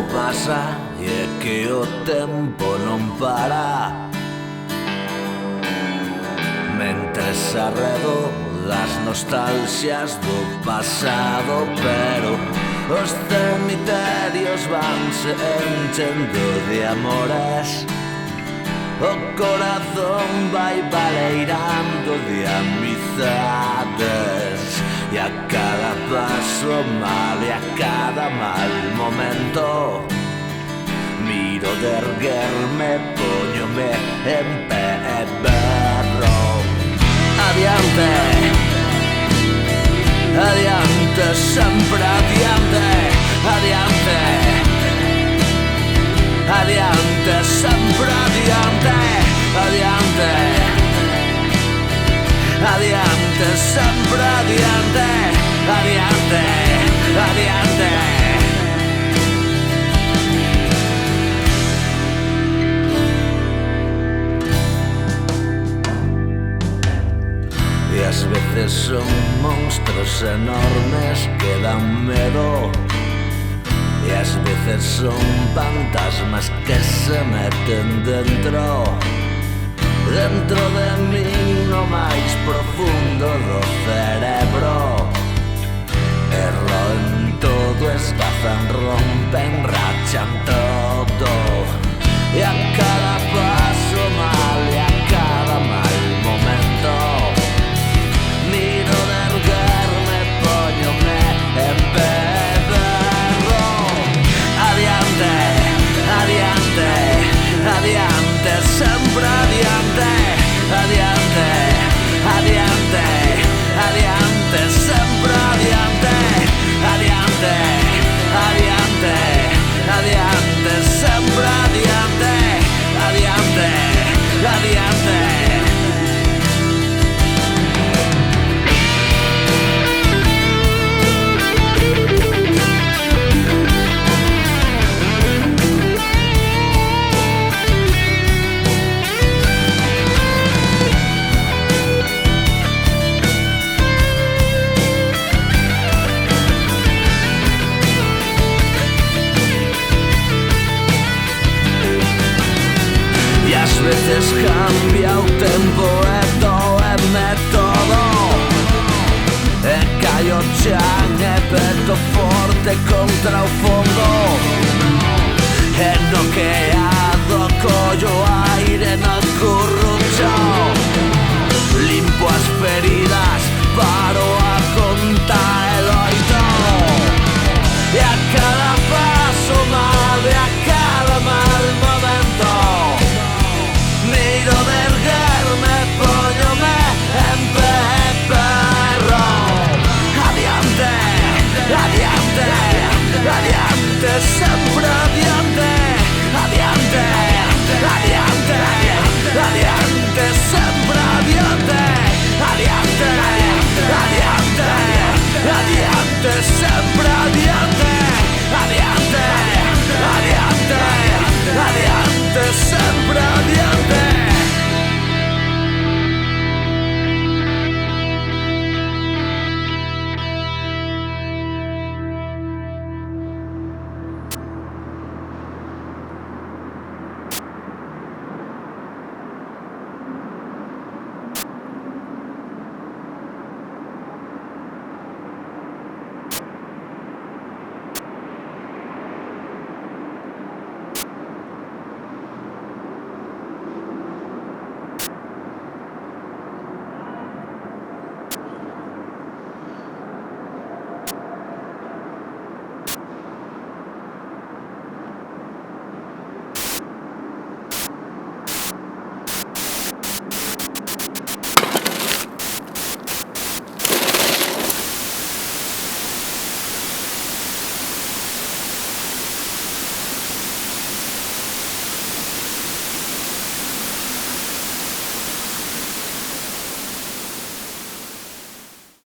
pasa e é que o tempo non para. Mentres arredo das nostalxias do pasado, pero os cemiterios vanse enchendo de amores. O corazón vai baleirando de amizades, e a cada paso mal e a cada mal momento miro de erguerme, poñome en pé e berro. Adiante, adiante, sempre adiante, adiante, adiante, sempre adiante, adiante, adiante, sempre adiante, adiante, adiante. E ás veces son monstruos enormes que dan medo, e ás veces son fantasmas que se meten dentro de min, no máis profundo do cerebro. E roen todo, esgazan, rompen, rachan todo, e a cada paso mal e a cada mal momento miro de erguerme, poñome en pé. Adiante, sempre adiante, adiante, adiante, adiante, sempre adiante, adiante, adiante, adiante, sempre adiante, adiante, adiante. Veces cambia o tempo e doeme todo, e caio chan e peto forte contra o fondo, e no queado collo aire no currucho, limpo as feridas, paro a contar e loito, e a cada paso mal e a cada mal momento miro de erguerme, poñome en pé, perro. Adiante, adiante, adiante, sempre.